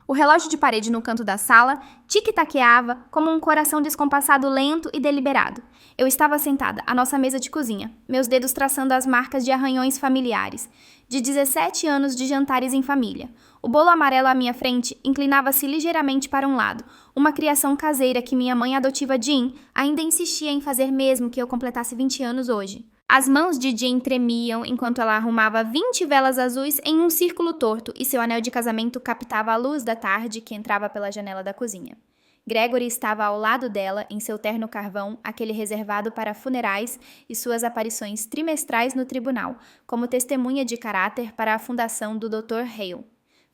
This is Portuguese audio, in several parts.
O relógio de parede no canto da sala tic-taqueava como um coração descompassado lento e deliberado. Eu estava sentada à nossa mesa de cozinha, meus dedos traçando as marcas de arranhões familiares, de 17 anos de jantares em família. O bolo amarelo à minha frente inclinava-se ligeiramente para um lado, uma criação caseira que minha mãe adotiva Jean ainda insistia em fazer mesmo que eu completasse 20 anos hoje. As mãos de Jean tremiam enquanto ela arrumava 20 velas azuis em um círculo torto e seu anel de casamento captava a luz da tarde que entrava pela janela da cozinha. Gregory estava ao lado dela em seu terno carvão, aquele reservado para funerais e suas aparições trimestrais no tribunal, como testemunha de caráter para a fundação do Dr. Hale.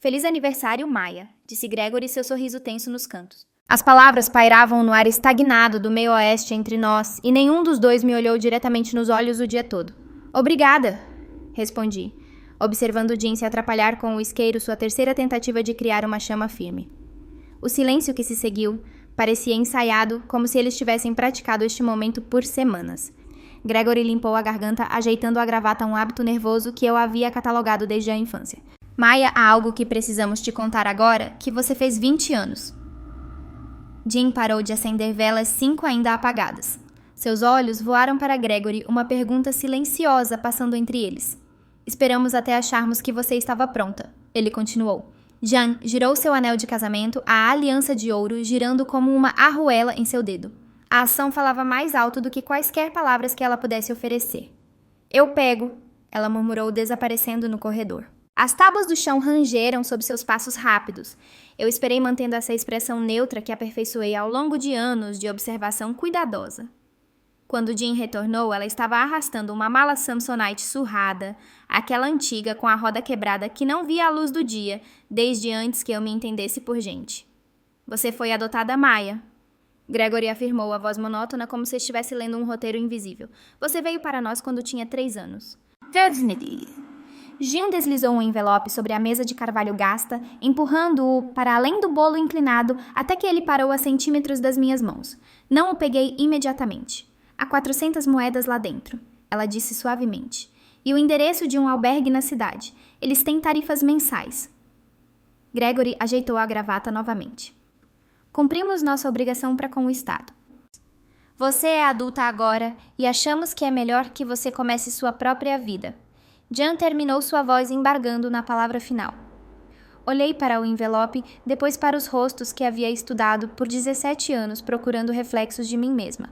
Feliz aniversário, Maya, disse Gregory, seu sorriso tenso nos cantos. As palavras pairavam no ar estagnado do meio-oeste entre nós, e nenhum dos dois me olhou diretamente nos olhos o dia todo. Obrigada, respondi, observando Jean se atrapalhar com o isqueiro, sua terceira tentativa de criar uma chama firme. O silêncio que se seguiu parecia ensaiado, como se eles tivessem praticado este momento por semanas. Gregory limpou a garganta, ajeitando a gravata a um hábito nervoso que eu havia catalogado desde a infância. Maya, há algo que precisamos te contar agora, que você fez 20 anos. Jean parou de acender velas 5 ainda apagadas. Seus olhos voaram para Gregory, uma pergunta silenciosa passando entre eles. Esperamos até acharmos que você estava pronta, ele continuou. Jean girou seu anel de casamento, a aliança de ouro, girando como uma arruela em seu dedo. A ação falava mais alto do que quaisquer palavras que ela pudesse oferecer. Eu pego, ela murmurou, desaparecendo no corredor. As tábuas do chão rangeram sob seus passos rápidos. Eu esperei mantendo essa expressão neutra que aperfeiçoei ao longo de anos de observação cuidadosa. Quando Jean retornou, ela estava arrastando uma mala Samsonite surrada, aquela antiga com a roda quebrada que não via a luz do dia, desde antes que eu me entendesse por gente. Você foi adotada, Maya. Gregory afirmou, a voz monótona como se estivesse lendo um roteiro invisível. Você veio para nós quando tinha 3 anos. Jean deslizou um envelope sobre a mesa de carvalho gasta, empurrando-o para além do bolo inclinado até que ele parou a centímetros das minhas mãos. Não o peguei imediatamente. Há 400 moedas lá dentro, ela disse suavemente. E o endereço de um albergue na cidade. Eles têm tarifas mensais. Gregory ajeitou a gravata novamente. Cumprimos nossa obrigação para com o Estado. Você é adulta agora e achamos que é melhor que você comece sua própria vida. Jean terminou sua voz embargando na palavra final. Olhei para o envelope, depois para os rostos que havia estudado por 17 anos procurando reflexos de mim mesma.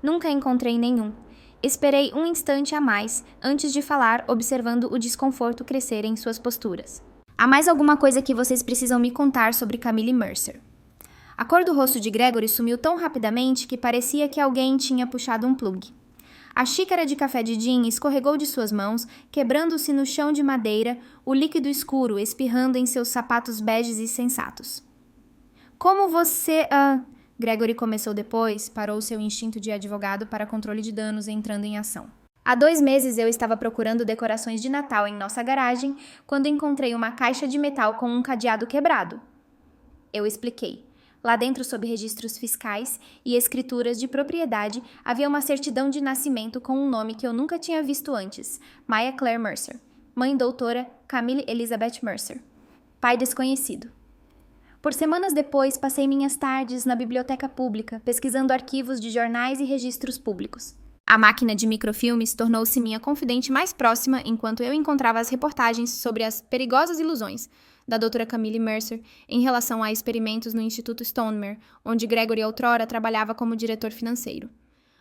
Nunca encontrei nenhum. Esperei um instante a mais, antes de falar, observando o desconforto crescer em suas posturas. Há mais alguma coisa que vocês precisam me contar sobre Camille Mercer. A cor do rosto de Gregory sumiu tão rapidamente que parecia que alguém tinha puxado um plug. A xícara de café de Jean escorregou de suas mãos, quebrando-se no chão de madeira, o líquido escuro espirrando em seus sapatos beges e sensatos. Como você... Gregory começou depois, parou seu instinto de advogado para controle de danos entrando em ação. Há 2 meses eu estava procurando decorações de Natal em nossa garagem, quando encontrei uma caixa de metal com um cadeado quebrado. Eu expliquei. Lá dentro, sob registros fiscais e escrituras de propriedade, havia uma certidão de nascimento com um nome que eu nunca tinha visto antes, Maya Claire Mercer. Mãe doutora Camille Elizabeth Mercer. Pai desconhecido. Por semanas depois, passei minhas tardes na biblioteca pública, pesquisando arquivos de jornais e registros públicos. A máquina de microfilmes tornou-se minha confidente mais próxima enquanto eu encontrava as reportagens sobre as perigosas ilusões da doutora Camille Mercer em relação a experimentos no Instituto Stonemer, onde Gregory outrora trabalhava como diretor financeiro.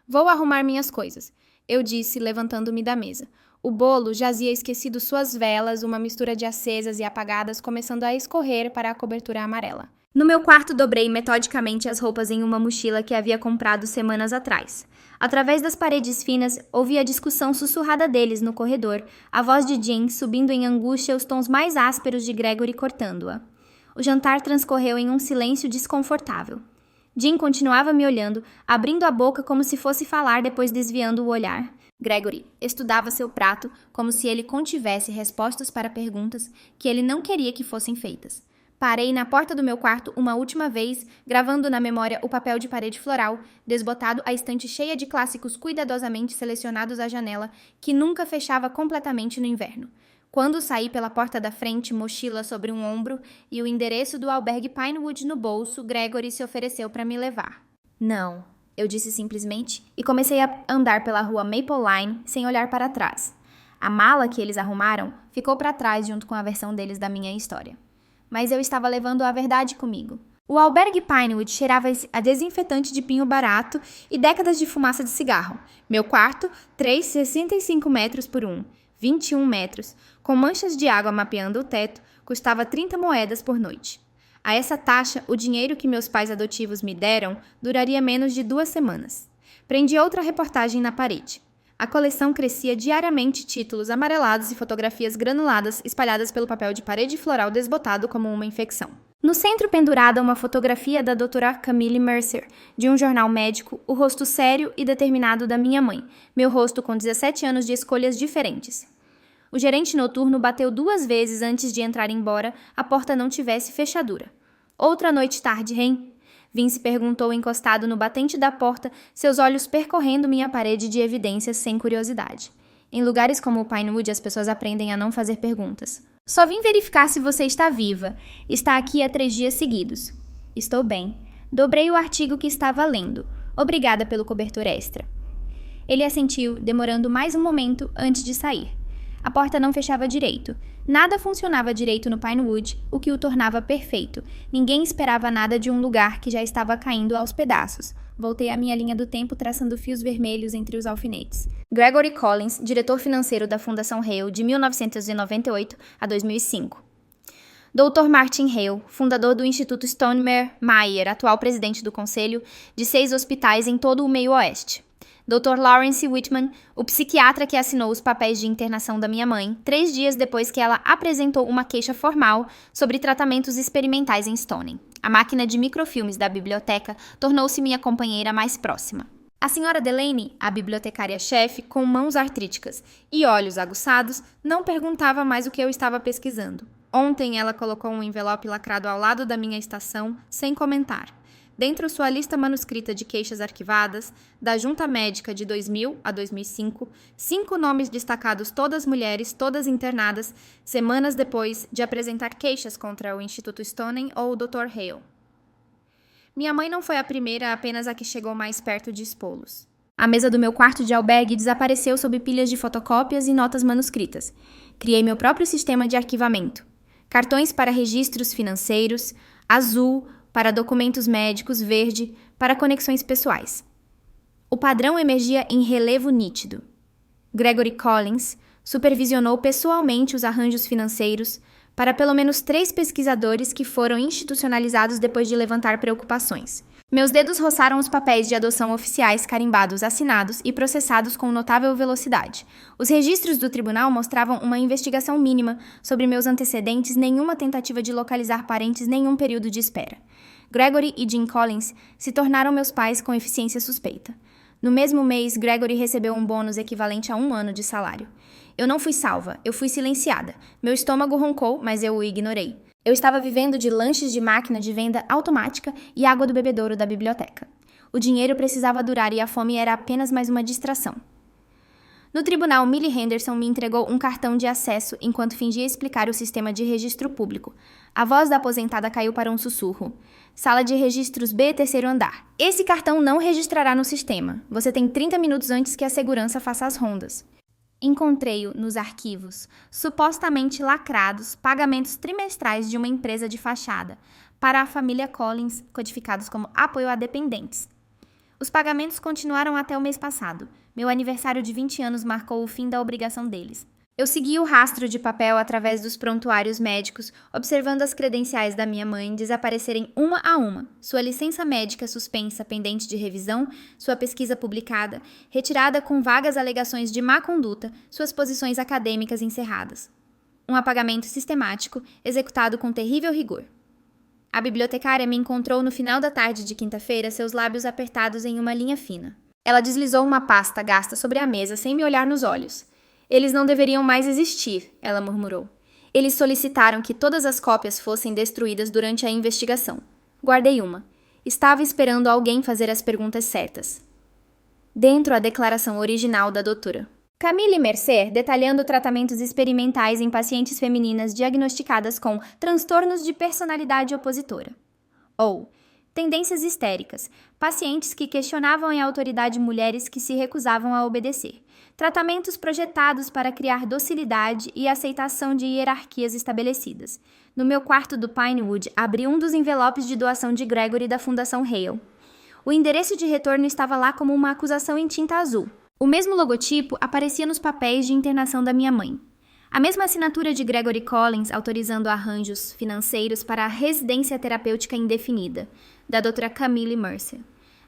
Vou arrumar minhas coisas, eu disse, levantando-me da mesa. O bolo jazia esquecido suas velas, uma mistura de acesas e apagadas começando a escorrer para a cobertura amarela. No meu quarto dobrei metodicamente as roupas em uma mochila que havia comprado semanas atrás. Através das paredes finas, ouvi a discussão sussurrada deles no corredor, a voz de Jean subindo em angústia os tons mais ásperos de Gregory cortando-a. O jantar transcorreu em um silêncio desconfortável. Jean continuava me olhando, abrindo a boca como se fosse falar, depois desviando o olhar. Gregory estudava seu prato como se ele contivesse respostas para perguntas que ele não queria que fossem feitas. Parei na porta do meu quarto uma última vez, gravando na memória o papel de parede floral, desbotado à estante cheia de clássicos cuidadosamente selecionados à janela, que nunca fechava completamente no inverno. Quando saí pela porta da frente, mochila sobre um ombro e o endereço do albergue Pinewood no bolso, Gregory se ofereceu para me levar. Não, eu disse simplesmente e comecei a andar pela rua Maple Line sem olhar para trás. A mala que eles arrumaram ficou para trás junto com a versão deles da minha história. Mas eu estava levando a verdade comigo. O albergue Pinewood cheirava a desinfetante de pinho barato e décadas de fumaça de cigarro. Meu quarto, 3,65 metros por 21 metros, com manchas de água mapeando o teto, custava 30 moedas por noite. A essa taxa, o dinheiro que meus pais adotivos me deram duraria menos de 2 semanas. Prendi outra reportagem na parede. A coleção crescia diariamente títulos amarelados e fotografias granuladas espalhadas pelo papel de parede floral desbotado como uma infecção. No centro pendurada uma fotografia da doutora Camille Mercer, de um jornal médico, o rosto sério e determinado da minha mãe, meu rosto com 17 anos de escolhas diferentes. O gerente noturno bateu 2 vezes antes de entrar embora, a porta não tivesse fechadura. Outra noite tarde, hein? Vince perguntou encostado no batente da porta, seus olhos percorrendo minha parede de evidências sem curiosidade. Em lugares como o Pinewood, as pessoas aprendem a não fazer perguntas. Só vim verificar se você está viva. Está aqui há 3 dias seguidos. Estou bem. Dobrei o artigo que estava lendo. Obrigada pelo cobertor extra. Ele assentiu, demorando mais um momento antes de sair. A porta não fechava direito. Nada funcionava direito no Pinewood, o que o tornava perfeito. Ninguém esperava nada de um lugar que já estava caindo aos pedaços. Voltei à minha linha do tempo traçando fios vermelhos entre os alfinetes. Gregory Collins, diretor financeiro da Fundação Hale de 1998 a 2005. Dr. Martin Hale, fundador do Instituto Stonemeyer Mayer, atual presidente do conselho de 6 hospitais em todo o meio-oeste. Dr. Lawrence Whitman, o psiquiatra que assinou os papéis de internação da minha mãe, 3 dias depois que ela apresentou uma queixa formal sobre tratamentos experimentais em Stoney. A máquina de microfilmes da biblioteca tornou-se minha companheira mais próxima. A senhora Delaney, a bibliotecária-chefe, com mãos artríticas e olhos aguçados, não perguntava mais o que eu estava pesquisando. Ontem ela colocou um envelope lacrado ao lado da minha estação, sem comentar. Dentro sua lista manuscrita de queixas arquivadas, da Junta Médica de 2000 a 2005, 5 nomes destacados, todas mulheres, todas internadas, semanas depois de apresentar queixas contra o Instituto Stoney ou o Dr. Hale. Minha mãe não foi a primeira, apenas a que chegou mais perto de expô-los. A mesa do meu quarto de albergue desapareceu sob pilhas de fotocópias e notas manuscritas. Criei meu próprio sistema de arquivamento. Cartões para registros financeiros, azul, para documentos médicos, verde, para conexões pessoais. O padrão emergia em relevo nítido. Gregory Collins supervisionou pessoalmente os arranjos financeiros para pelo menos 3 pesquisadores que foram institucionalizados depois de levantar preocupações. Meus dedos roçaram os papéis de adoção oficiais carimbados, assinados e processados com notável velocidade. Os registros do tribunal mostravam uma investigação mínima sobre meus antecedentes, nenhuma tentativa de localizar parentes, nenhum período de espera. Gregory e Jean Collins se tornaram meus pais com eficiência suspeita. No mesmo mês, Gregory recebeu um bônus equivalente a 1 ano de salário. Eu não fui salva, eu fui silenciada. Meu estômago roncou, mas eu o ignorei. Eu estava vivendo de lanches de máquina de venda automática e água do bebedouro da biblioteca. O dinheiro precisava durar e a fome era apenas mais uma distração. No tribunal, Millie Henderson me entregou um cartão de acesso enquanto fingia explicar o sistema de registro público. A voz da aposentada caiu para um sussurro. Sala de registros B, 3º andar. Esse cartão não registrará no sistema. Você tem 30 minutos antes que a segurança faça as rondas. Encontrei-o nos arquivos, supostamente lacrados, pagamentos trimestrais de uma empresa de fachada, para a família Collins, codificados como apoio a dependentes. Os pagamentos continuaram até o mês passado. Meu aniversário de 20 anos marcou o fim da obrigação deles. Eu segui o rastro de papel através dos prontuários médicos, observando as credenciais da minha mãe desaparecerem uma a uma, sua licença médica suspensa pendente de revisão, sua pesquisa publicada, retirada com vagas alegações de má conduta, suas posições acadêmicas encerradas. Um apagamento sistemático, executado com terrível rigor. A bibliotecária me encontrou no final da tarde de quinta-feira, seus lábios apertados em uma linha fina. Ela deslizou uma pasta gasta sobre a mesa sem me olhar nos olhos. Eles não deveriam mais existir, ela murmurou. Eles solicitaram que todas as cópias fossem destruídas durante a investigação. Guardei uma. Estava esperando alguém fazer as perguntas certas. Dentro a declaração original da doutora. Camille Mercer detalhando tratamentos experimentais em pacientes femininas diagnosticadas com transtornos de personalidade opositora. Ou tendências histéricas, pacientes que questionavam em autoridade mulheres que se recusavam a obedecer. Tratamentos projetados para criar docilidade e aceitação de hierarquias estabelecidas. No meu quarto do Pinewood, abri um dos envelopes de doação de Gregory da Fundação Hale. O endereço de retorno estava lá como uma acusação em tinta azul. O mesmo logotipo aparecia nos papéis de internação da minha mãe. A mesma assinatura de Gregory Collins autorizando arranjos financeiros para a residência terapêutica indefinida, da doutora Camille Mercer.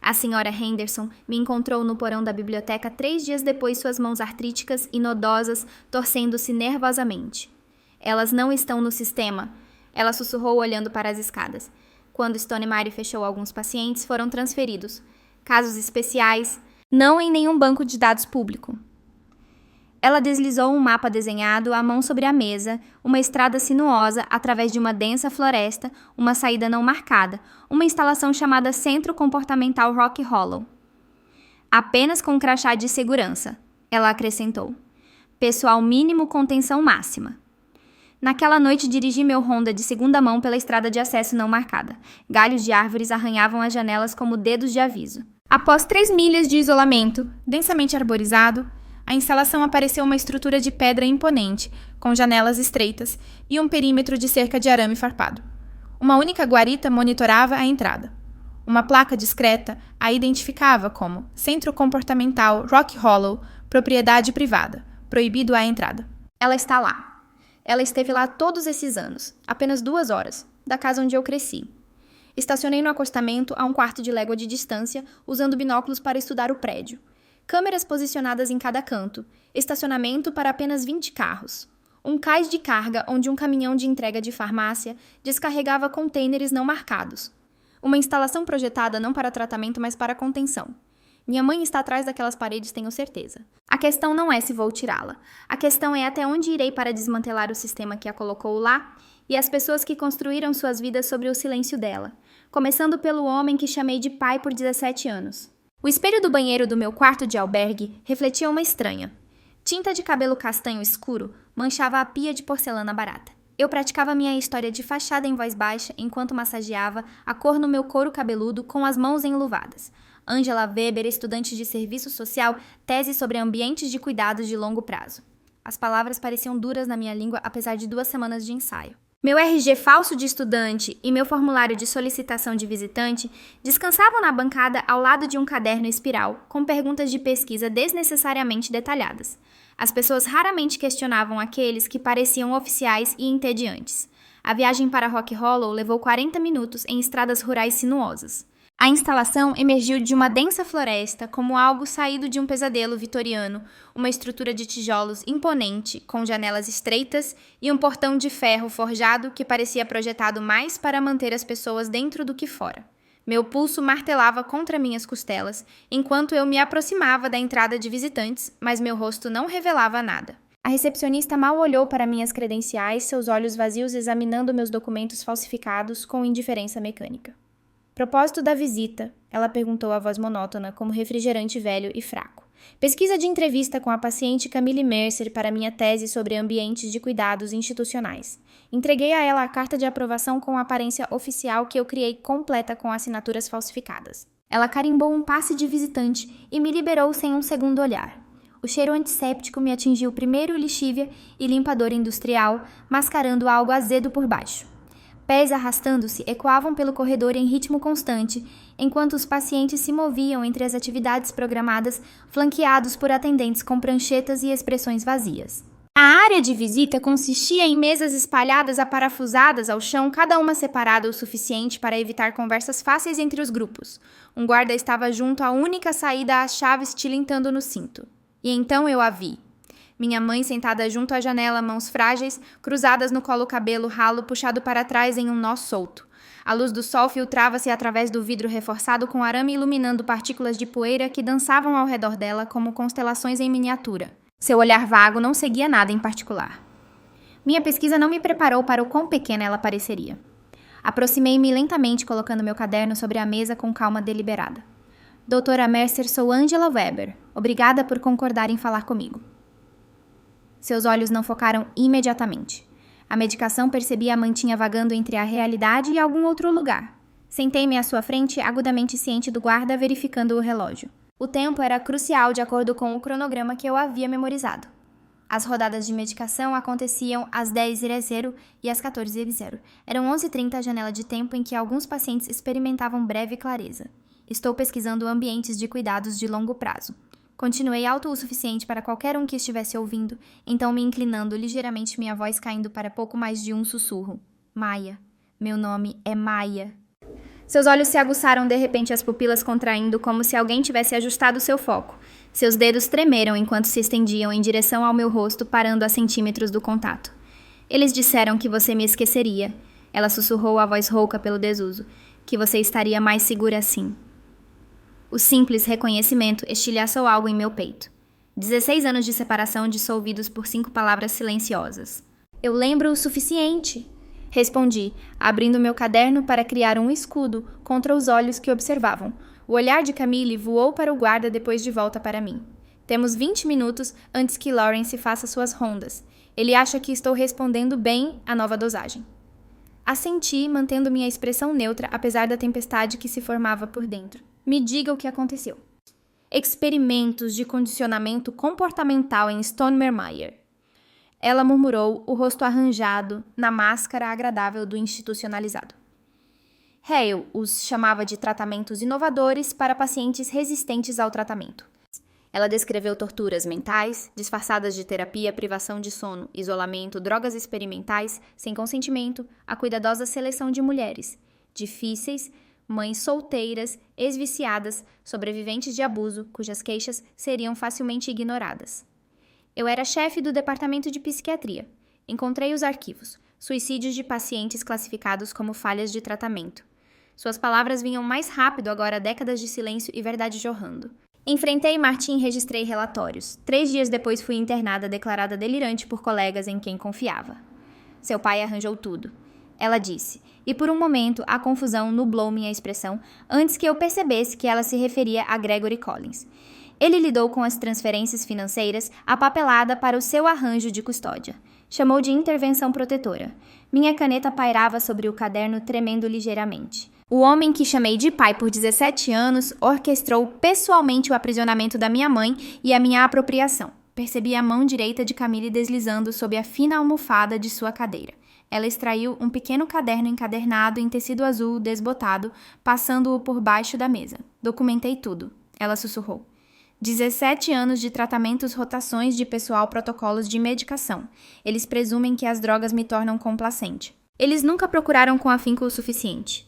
A senhora Henderson me encontrou no porão da biblioteca 3 dias depois, suas mãos artríticas e nodosas torcendo-se nervosamente. Elas não estão no sistema, ela sussurrou olhando para as escadas. Quando Stone Mary fechou alguns pacientes, foram transferidos. Casos especiais, não em nenhum banco de dados público. Ela deslizou um mapa desenhado à mão sobre a mesa, uma estrada sinuosa através de uma densa floresta, uma saída não marcada, uma instalação chamada Centro Comportamental Rock Hollow. Apenas com crachá de segurança, ela acrescentou. Pessoal mínimo com tensão máxima. Naquela noite dirigi meu Honda de segunda mão pela estrada de acesso não marcada. Galhos de árvores arranhavam as janelas como dedos de aviso. Após 3 milhas de isolamento, densamente arborizado, a instalação apareceu uma estrutura de pedra imponente, com janelas estreitas e um perímetro de cerca de arame farpado. Uma única guarita monitorava a entrada. Uma placa discreta a identificava como Centro Comportamental Rock Hollow, propriedade privada, proibido a entrada. Ela está lá. Ela esteve lá todos esses anos, apenas 2 horas, da casa onde eu cresci. Estacionei no acostamento a 1/4 de légua de distância, usando binóculos para estudar o prédio. Câmeras posicionadas em cada canto, estacionamento para apenas 20 carros. Um cais de carga onde um caminhão de entrega de farmácia descarregava contêineres não marcados. Uma instalação projetada não para tratamento, mas para contenção. Minha mãe está atrás daquelas paredes, tenho certeza. A questão não é se vou tirá-la. A questão é até onde irei para desmantelar o sistema que a colocou lá e as pessoas que construíram suas vidas sobre o silêncio dela, começando pelo homem que chamei de pai por 17 anos. O espelho do banheiro do meu quarto de albergue refletia uma estranha. Tinta de cabelo castanho escuro manchava a pia de porcelana barata. Eu praticava minha história de fachada em voz baixa enquanto massageava a cor no meu couro cabeludo com as mãos enluvadas. Angela Weber, estudante de serviço social, tese sobre ambientes de cuidados de longo prazo. As palavras pareciam duras na minha língua apesar de 2 semanas de ensaio. Meu RG falso de estudante e meu formulário de solicitação de visitante descansavam na bancada ao lado de um caderno espiral, com perguntas de pesquisa desnecessariamente detalhadas. As pessoas raramente questionavam aqueles que pareciam oficiais e entediantes. A viagem para Rock Hollow levou 40 minutos em estradas rurais sinuosas. A instalação emergiu de uma densa floresta como algo saído de um pesadelo vitoriano, uma estrutura de tijolos imponente, com janelas estreitas e um portão de ferro forjado que parecia projetado mais para manter as pessoas dentro do que fora. Meu pulso martelava contra minhas costelas, enquanto eu me aproximava da entrada de visitantes, mas meu rosto não revelava nada. A recepcionista mal olhou para minhas credenciais, seus olhos vazios examinando meus documentos falsificados com indiferença mecânica. Propósito da visita, ela perguntou a voz monótona, como refrigerante velho e fraco. Pesquisa de entrevista com a paciente Camille Mercer para minha tese sobre ambientes de cuidados institucionais. Entreguei a ela a carta de aprovação com a aparência oficial que eu criei completa com assinaturas falsificadas. Ela carimbou um passe de visitante e me liberou sem um segundo olhar. O cheiro antisséptico me atingiu primeiro lixívia e limpador industrial, mascarando algo azedo por baixo. Pés arrastando-se ecoavam pelo corredor em ritmo constante, enquanto os pacientes se moviam entre as atividades programadas, flanqueados por atendentes com pranchetas e expressões vazias. A área de visita consistia em mesas espalhadas aparafusadas ao chão, cada uma separada o suficiente para evitar conversas fáceis entre os grupos. Um guarda estava junto à única saída às chaves tilintando no cinto. E então eu a vi. Minha mãe sentada junto à janela, mãos frágeis, cruzadas no colo cabelo ralo puxado para trás em um nó solto. A luz do sol filtrava-se através do vidro reforçado com arame iluminando partículas de poeira que dançavam ao redor dela como constelações em miniatura. Seu olhar vago não seguia nada em particular. Minha pesquisa não me preparou para o quão pequena ela pareceria. Aproximei-me lentamente colocando meu caderno sobre a mesa com calma deliberada. Doutora Mercer, sou Angela Weber. Obrigada por concordar em falar comigo. Seus olhos não focaram imediatamente. A medicação percebi a mantinha vagando entre a realidade e algum outro lugar. Sentei-me à sua frente, agudamente ciente do guarda, verificando o relógio. O tempo era crucial de acordo com o cronograma que eu havia memorizado. As rodadas de medicação aconteciam às 10h e às 14h. Eram 11h30 a janela de tempo em que alguns pacientes experimentavam breve clareza. Estou pesquisando ambientes de cuidados de longo prazo. Continuei alto o suficiente para qualquer um que estivesse ouvindo, então me inclinando ligeiramente, minha voz caindo para pouco mais de um sussurro. Maia. Meu nome é Maia. Seus olhos se aguçaram de repente, as pupilas contraindo como se alguém tivesse ajustado seu foco. Seus dedos tremeram enquanto se estendiam em direção ao meu rosto, parando a centímetros do contato. Eles disseram que você me esqueceria. Ela sussurrou a voz rouca pelo desuso. Que você estaria mais segura assim. O simples reconhecimento estilhaçou algo em meu peito. 16 anos de separação dissolvidos por 5 palavras silenciosas. Eu lembro o suficiente, respondi, abrindo meu caderno para criar um escudo contra os olhos que observavam. O olhar de Camille voou para o guarda depois de volta para mim. Temos 20 minutos antes que Lawrence faça suas rondas. Ele acha que estou respondendo bem à nova dosagem. Assenti, mantendo minha expressão neutra, apesar da tempestade que se formava por dentro. Me diga o que aconteceu. Experimentos de condicionamento comportamental em Stonemeyer. Ela murmurou, o rosto arranjado na máscara agradável do institucionalizado. Hale os chamava de tratamentos inovadores para pacientes resistentes ao tratamento. Ela descreveu torturas mentais, disfarçadas de terapia, privação de sono, isolamento, drogas experimentais, sem consentimento, a cuidadosa seleção de mulheres, difíceis, mães solteiras, ex-viciadas, sobreviventes de abuso, cujas queixas seriam facilmente ignoradas. Eu era chefe do departamento de psiquiatria. Encontrei os arquivos, suicídios de pacientes classificados como falhas de tratamento. Suas palavras vinham mais rápido agora, décadas de silêncio e verdade jorrando. Enfrentei Martin e registrei relatórios. 3 dias depois fui internada, declarada delirante por colegas em quem confiava. Seu pai arranjou tudo. Ela disse, e por um momento a confusão nublou minha expressão antes que eu percebesse que ela se referia a Gregory Collins. Ele lidou com as transferências financeiras, a papelada para o seu arranjo de custódia. Chamou de intervenção protetora. Minha caneta pairava sobre o caderno, tremendo ligeiramente. O homem que chamei de pai por 17 anos orquestrou pessoalmente o aprisionamento da minha mãe e a minha apropriação. Percebi a mão direita de Camille deslizando sob a fina almofada de sua cadeira. Ela extraiu um pequeno caderno encadernado em tecido azul desbotado, passando-o por baixo da mesa. Documentei tudo. Ela sussurrou. 17 anos de tratamentos, rotações de pessoal, protocolos de medicação. Eles presumem que as drogas me tornam complacente. Eles nunca procuraram com afinco o suficiente.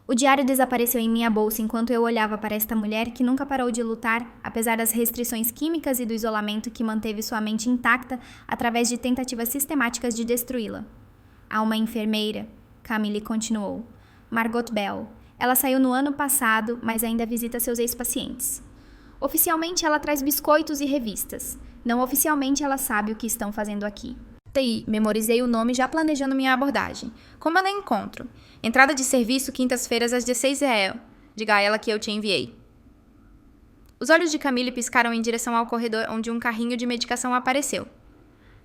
O diário desapareceu em minha bolsa enquanto eu olhava para esta mulher que nunca parou de lutar, apesar das restrições químicas e do isolamento que manteve sua mente intacta através de tentativas sistemáticas de destruí-la. Há uma enfermeira, Camille continuou. Margot Bell. Ela saiu no ano passado, mas ainda visita seus ex-pacientes. Oficialmente, ela traz biscoitos e revistas. Não oficialmente, ela sabe o que estão fazendo aqui. TI, memorizei o nome já planejando minha abordagem. Como ela encontro? Entrada de serviço quintas-feiras às 16h. Diga a ela que eu te enviei. Os olhos de Camille piscaram em direção ao corredor onde um carrinho de medicação apareceu.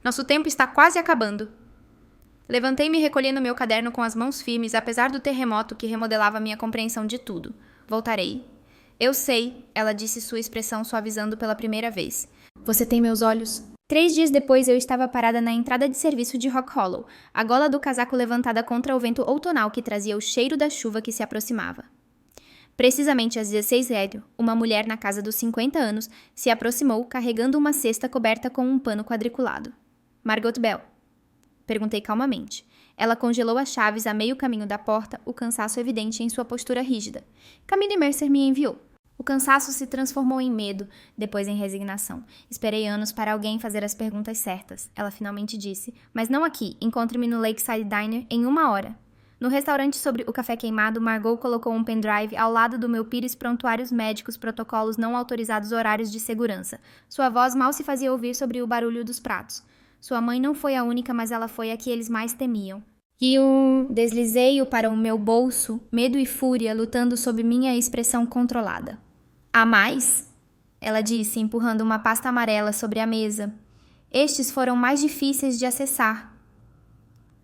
Nosso tempo está quase acabando. Levantei-me recolhendo meu caderno com as mãos firmes, apesar do terremoto que remodelava minha compreensão de tudo. Voltarei. Eu sei, ela disse, sua expressão suavizando pela primeira vez. Você tem meus olhos? 3 dias depois, eu estava parada na entrada de serviço de Rock Hollow, a gola do casaco levantada contra o vento outonal que trazia o cheiro da chuva que se aproximava. Precisamente às 16h, uma mulher na casa dos 50 anos se aproximou, carregando uma cesta coberta com um pano quadriculado. Margot Bell. Perguntei calmamente. Ela congelou as chaves a meio caminho da porta, o cansaço evidente em sua postura rígida. Camille Mercer me enviou. O cansaço se transformou em medo, depois em resignação. Esperei anos para alguém fazer as perguntas certas, ela finalmente disse. Mas não aqui, encontre-me no Lakeside Diner em 1 hora. No restaurante sobre o café queimado, Margot colocou um pendrive ao lado do meu pires prontuários médicos, protocolos não autorizados, horários de segurança. Sua voz mal se fazia ouvir sobre o barulho dos pratos. Sua mãe não foi a única, mas ela foi a que eles mais temiam. Deslizei-o para o meu bolso, medo e fúria lutando sob minha expressão controlada. Há mais? Ela disse, empurrando uma pasta amarela sobre a mesa. Estes foram mais difíceis de acessar.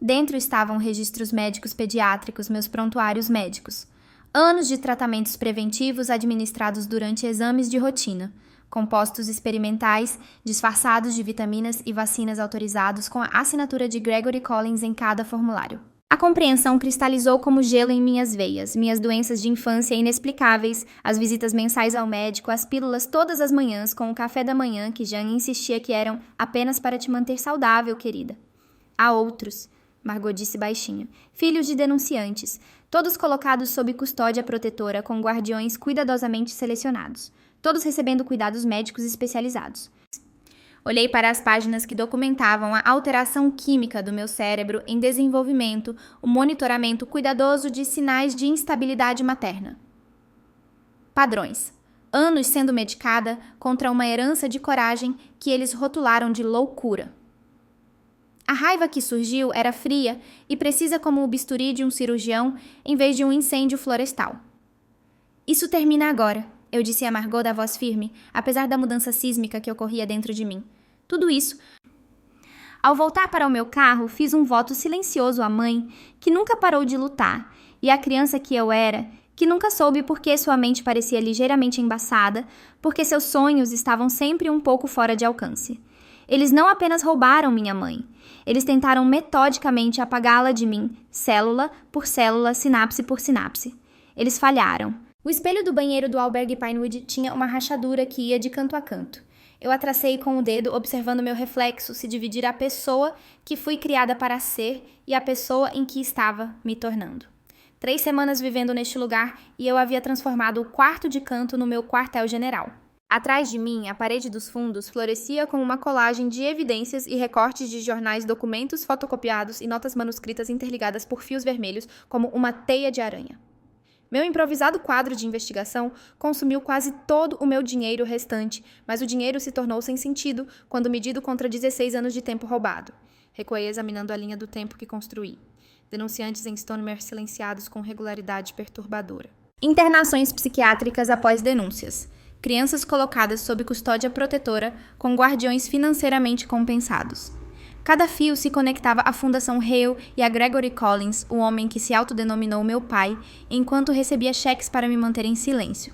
Dentro estavam registros médicos pediátricos, meus prontuários médicos, anos de tratamentos preventivos administrados durante exames de rotina, compostos experimentais disfarçados de vitaminas e vacinas autorizados com a assinatura de Gregory Collins em cada formulário. A compreensão cristalizou como gelo em minhas veias, minhas doenças de infância inexplicáveis, as visitas mensais ao médico, as pílulas todas as manhãs com o café da manhã que Jane insistia que eram apenas para te manter saudável, querida. Há outros, Margot disse baixinho, filhos de denunciantes, todos colocados sob custódia protetora com guardiões cuidadosamente selecionados, todos recebendo cuidados médicos especializados. Olhei para as páginas que documentavam a alteração química do meu cérebro em desenvolvimento, o monitoramento cuidadoso de sinais de instabilidade materna. Padrões. Anos sendo medicada contra uma herança de coragem que eles rotularam de loucura. A raiva que surgiu era fria e precisa como o bisturi de um cirurgião em vez de um incêndio florestal. Isso termina agora, eu disse a Margot da voz firme, apesar da mudança sísmica que ocorria dentro de mim. Tudo isso. Ao voltar para o meu carro, fiz um voto silencioso à mãe, que nunca parou de lutar, e à criança que eu era, que nunca soube por que sua mente parecia ligeiramente embaçada, porque seus sonhos estavam sempre um pouco fora de alcance. Eles não apenas roubaram minha mãe, eles tentaram metodicamente apagá-la de mim, célula por célula, sinapse por sinapse. Eles falharam. O espelho do banheiro do albergue Pinewood tinha uma rachadura que ia de canto a canto. Eu a tracei com o dedo, observando meu reflexo se dividir a pessoa que fui criada para ser e a pessoa em que estava me tornando. 3 semanas vivendo neste lugar e eu havia transformado o quarto de canto no meu quartel-general. Atrás de mim, a parede dos fundos florescia com uma colagem de evidências e recortes de jornais, documentos fotocopiados e notas manuscritas interligadas por fios vermelhos como uma teia de aranha. Meu improvisado quadro de investigação consumiu quase todo o meu dinheiro restante, mas o dinheiro se tornou sem sentido quando medido contra 16 anos de tempo roubado. Recuei examinando a linha do tempo que construí. Denunciantes em Stonemere silenciados com regularidade perturbadora. Internações psiquiátricas após denúncias. Crianças colocadas sob custódia protetora com guardiões financeiramente compensados. Cada fio se conectava à Fundação Hale e a Gregory Collins, o homem que se autodenominou meu pai, enquanto recebia cheques para me manter em silêncio.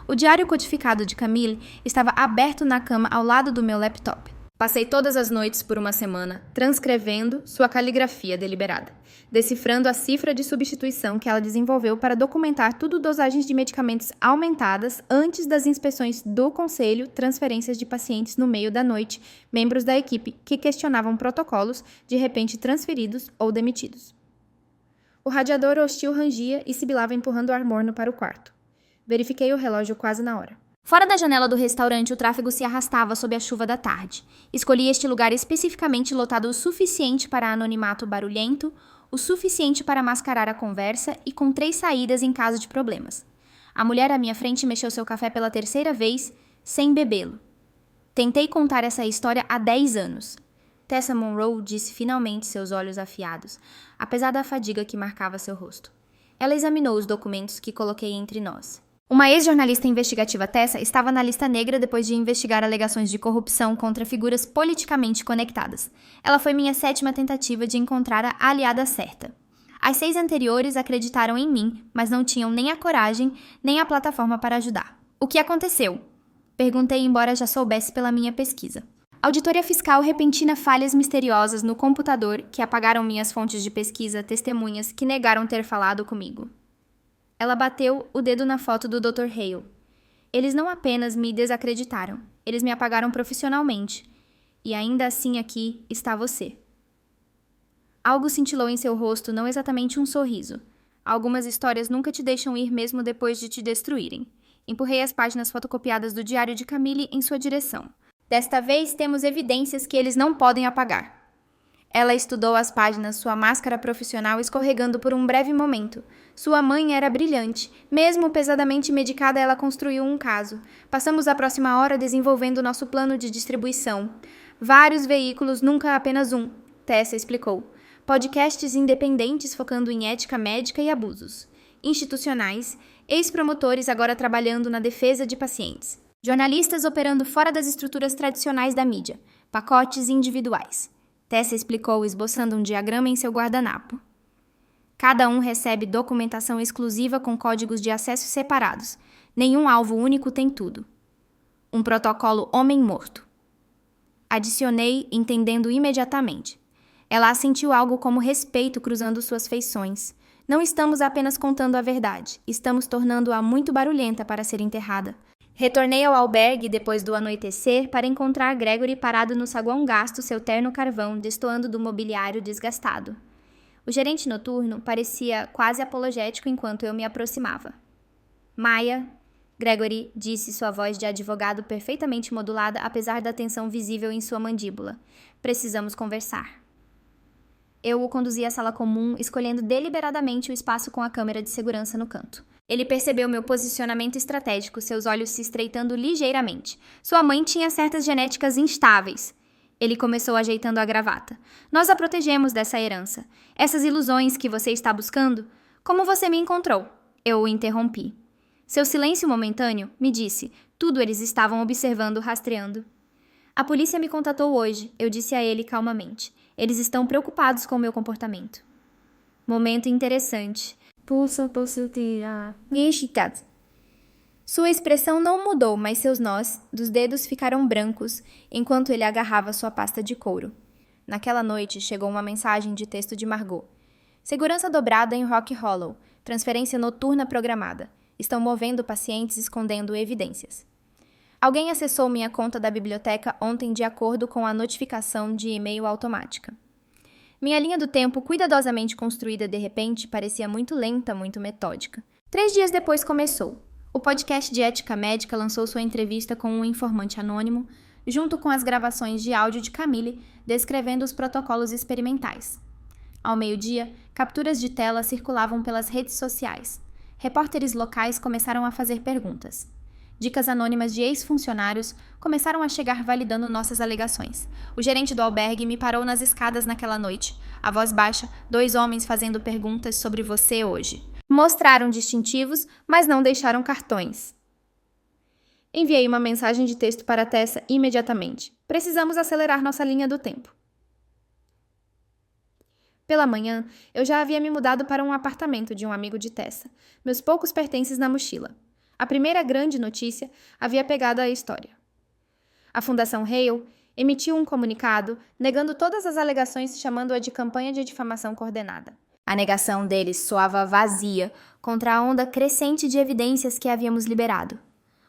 O diário codificado de Camille estava aberto na cama ao lado do meu laptop. Passei todas as noites por uma semana, transcrevendo sua caligrafia deliberada, decifrando a cifra de substituição que ela desenvolveu para documentar tudo dosagens de medicamentos aumentadas antes das inspeções do conselho, transferências de pacientes no meio da noite, membros da equipe que questionavam protocolos, de repente transferidos ou demitidos. O radiador hostil rangia e sibilava empurrando o ar morno para o quarto. Verifiquei o relógio quase na hora. Fora da janela do restaurante, o tráfego se arrastava sob a chuva da tarde. Escolhi este lugar especificamente lotado o suficiente para anonimato barulhento, o suficiente para mascarar a conversa e com 3 saídas em caso de problemas. A mulher à minha frente mexeu seu café pela 3ª vez, sem bebê-lo. Tentei contar essa história há 10 anos. Tessa Monroe disse finalmente, seus olhos afiados, apesar da fadiga que marcava seu rosto. Ela examinou os documentos que coloquei entre nós. Uma ex-jornalista investigativa Tessa estava na lista negra depois de investigar alegações de corrupção contra figuras politicamente conectadas. Ela foi minha 7ª tentativa de encontrar a aliada certa. As 6 anteriores acreditaram em mim, mas não tinham nem a coragem, nem a plataforma para ajudar. O que aconteceu? Perguntei, embora já soubesse pela minha pesquisa. Auditoria fiscal repentina, falhas misteriosas no computador que apagaram minhas fontes de pesquisa, testemunhas que negaram ter falado comigo. Ela bateu o dedo na foto do Dr. Hale. Eles não apenas me desacreditaram, eles me apagaram profissionalmente. E ainda assim aqui está você. Algo cintilou em seu rosto, não exatamente um sorriso. Algumas histórias nunca te deixam ir mesmo depois de te destruírem. Empurrei as páginas fotocopiadas do diário de Camille em sua direção. Desta vez temos evidências que eles não podem apagar. Ela estudou as páginas, sua máscara profissional escorregando por um breve momento. Sua mãe era brilhante. Mesmo pesadamente medicada, ela construiu um caso. Passamos a próxima hora desenvolvendo nosso plano de distribuição. Vários veículos, nunca apenas um, Tessa explicou. Podcasts independentes focando em ética médica e abusos. Institucionais, ex-promotores agora trabalhando na defesa de pacientes. Jornalistas operando fora das estruturas tradicionais da mídia. Pacotes individuais. Tessa explicou, esboçando um diagrama em seu guardanapo. Cada um recebe documentação exclusiva com códigos de acesso separados. Nenhum alvo único tem tudo. Um protocolo homem-morto. Adicionei, entendendo imediatamente. Ela assentiu algo como respeito cruzando suas feições. Não estamos apenas contando a verdade, estamos tornando-a muito barulhenta para ser enterrada. Retornei ao albergue depois do anoitecer para encontrar Gregory parado no saguão gasto, seu terno carvão, destoando do mobiliário desgastado. O gerente noturno parecia quase apologético enquanto eu me aproximava. Maia, Gregory disse, sua voz de advogado perfeitamente modulada apesar da tensão visível em sua mandíbula. Precisamos conversar. Eu o conduzi à sala comum, escolhendo deliberadamente o espaço com a câmera de segurança no canto. Ele percebeu meu posicionamento estratégico, seus olhos se estreitando ligeiramente. Sua mãe tinha certas genéticas instáveis. Ele começou ajeitando a gravata. Nós a protegemos dessa herança. Essas ilusões que você está buscando? Como você me encontrou? Eu o interrompi. Seu silêncio momentâneo me disse. Tudo eles estavam observando, rastreando. A polícia me contatou hoje, eu disse a ele calmamente. Eles estão preocupados com o meu comportamento. Momento interessante. Sua expressão não mudou, mas seus nós dos dedos ficaram brancos enquanto ele agarrava sua pasta de couro. Naquela noite, chegou uma mensagem de texto de Margot. Segurança dobrada em Rock Hollow. Transferência noturna programada. Estão movendo pacientes escondendo evidências. Alguém acessou minha conta da biblioteca ontem de acordo com a notificação de e-mail automática. Minha linha do tempo, cuidadosamente construída de repente, parecia muito lenta, muito metódica. 3 dias depois começou. O podcast de ética médica lançou sua entrevista com um informante anônimo, junto com as gravações de áudio de Camille, descrevendo os protocolos experimentais. Ao meio-dia, capturas de tela circulavam pelas redes sociais. Repórteres locais começaram a fazer perguntas. Dicas anônimas de ex-funcionários começaram a chegar validando nossas alegações. O gerente do albergue me parou nas escadas naquela noite. A voz baixa, 2 homens fazendo perguntas sobre você hoje. Mostraram distintivos, mas não deixaram cartões. Enviei uma mensagem de texto para Tessa imediatamente. Precisamos acelerar nossa linha do tempo. Pela manhã, eu já havia me mudado para um apartamento de um amigo de Tessa, meus poucos pertences na mochila. A primeira grande notícia havia pegado a história. A Fundação Hale emitiu um comunicado negando todas as alegações, chamando-a de campanha de difamação coordenada. A negação deles soava vazia contra a onda crescente de evidências que havíamos liberado.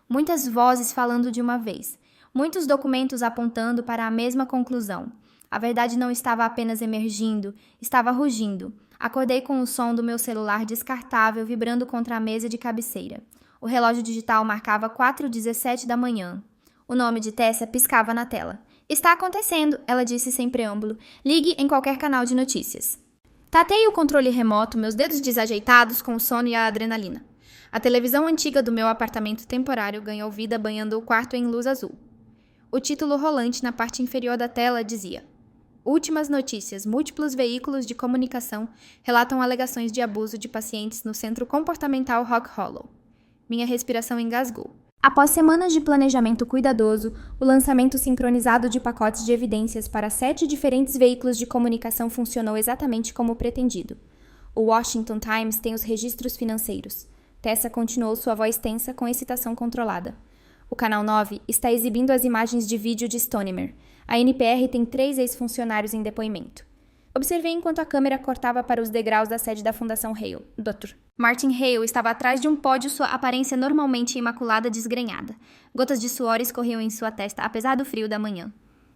Muitas vozes falando de uma vez, muitos documentos apontando para a mesma conclusão. A verdade não estava apenas emergindo, estava rugindo. Acordei com o som do meu celular descartável vibrando contra a mesa de cabeceira. O relógio digital marcava 4h17 da manhã. O nome de Tessa piscava na tela. Está acontecendo, ela disse sem preâmbulo. Ligue em qualquer canal de notícias. Tatei o controle remoto, meus dedos desajeitados com o sono e a adrenalina. A televisão antiga do meu apartamento temporário ganhou vida banhando o quarto em luz azul. O título rolante na parte inferior da tela dizia: Últimas notícias. Múltiplos veículos de comunicação relatam alegações de abuso de pacientes no Centro Comportamental Rock Hollow. Minha respiração engasgou. Após semanas de planejamento cuidadoso, o lançamento sincronizado de pacotes de evidências para 7 diferentes veículos de comunicação funcionou exatamente como pretendido. O Washington Times tem os registros financeiros. Tessa continuou sua voz tensa com excitação controlada. O Canal 9 está exibindo as imagens de vídeo de Stonemer. A NPR tem 3 ex-funcionários em depoimento. Observei enquanto a câmera cortava para os degraus da sede da Fundação Hale. Dr. Martin Hale estava atrás de um pódio, sua aparência normalmente imaculada desgrenhada. Gotas de suor escorriam em sua testa, apesar do frio da manhã.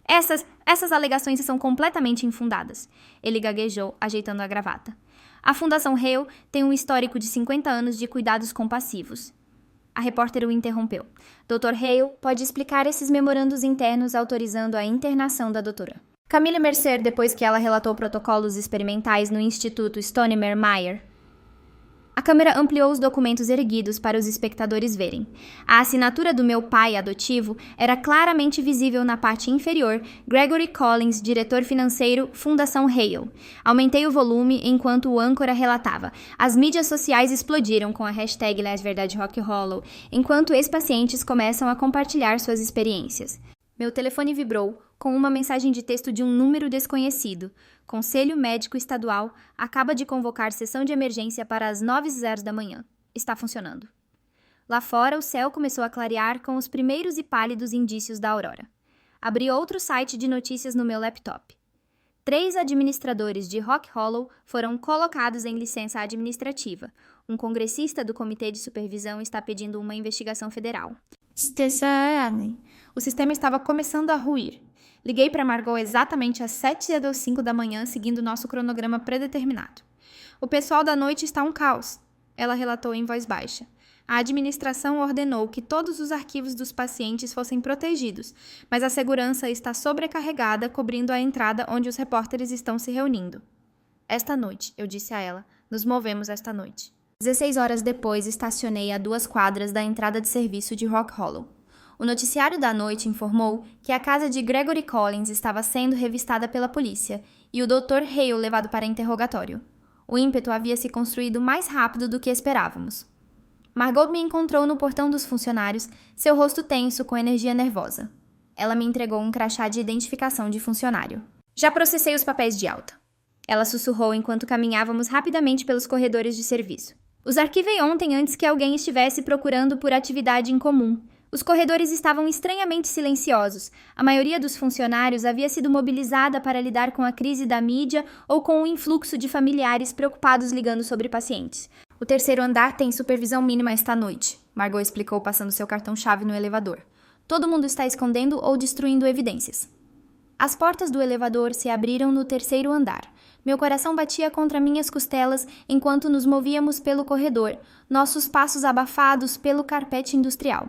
Essas alegações são completamente infundadas. Ele gaguejou, ajeitando a gravata. A Fundação Hale tem um histórico de 50 anos de cuidados compassivos. A repórter o interrompeu. Dr. Hale pode explicar esses memorandos internos autorizando a internação da doutora. Camille Mercer, depois que ela relatou protocolos experimentais no Instituto Stonemer Meyer. A câmera ampliou os documentos erguidos para os espectadores verem. A assinatura do meu pai adotivo era claramente visível na parte inferior. Gregory Collins, diretor financeiro, Fundação Hale. Aumentei o volume enquanto o âncora relatava. As mídias sociais explodiram com a hashtag Verdade Rock Hollow, enquanto ex-pacientes começam a compartilhar suas experiências. Meu telefone vibrou, com uma mensagem de texto de um número desconhecido. Conselho Médico Estadual acaba de convocar sessão de emergência para as 9h da manhã. Está funcionando. Lá fora, o céu começou a clarear com os primeiros e pálidos indícios da aurora. Abri outro site de notícias no meu laptop. 3 administradores de Rock Hollow foram colocados em licença administrativa. Um congressista do Comitê de Supervisão está pedindo uma investigação federal. O sistema estava começando a ruir. Liguei para Margot exatamente às 7h05 da manhã, seguindo nosso cronograma predeterminado. O pessoal da noite está um caos, ela relatou em voz baixa. A administração ordenou que todos os arquivos dos pacientes fossem protegidos, mas a segurança está sobrecarregada, cobrindo a entrada onde os repórteres estão se reunindo. Esta noite, eu disse a ela, nos movemos esta noite. 16 horas depois, estacionei a 2 quadras da entrada de serviço de Rock Hollow. O noticiário da noite informou que a casa de Gregory Collins estava sendo revistada pela polícia e o Dr. Hale levado para interrogatório. O ímpeto havia se construído mais rápido do que esperávamos. Margot me encontrou no portão dos funcionários, seu rosto tenso com energia nervosa. Ela me entregou um crachá de identificação de funcionário. Já processei os papéis de alta. Ela sussurrou enquanto caminhávamos rapidamente pelos corredores de serviço. Os arquivei ontem antes que alguém estivesse procurando por atividade em comum. Os corredores estavam estranhamente silenciosos. A maioria dos funcionários havia sido mobilizada para lidar com a crise da mídia ou com o influxo de familiares preocupados ligando sobre pacientes. O 3º andar tem supervisão mínima esta noite, Margot explicou passando seu cartão-chave no elevador. Todo mundo está escondendo ou destruindo evidências. As portas do elevador se abriram no 3º andar. Meu coração batia contra minhas costelas enquanto nos movíamos pelo corredor, nossos passos abafados pelo carpete industrial.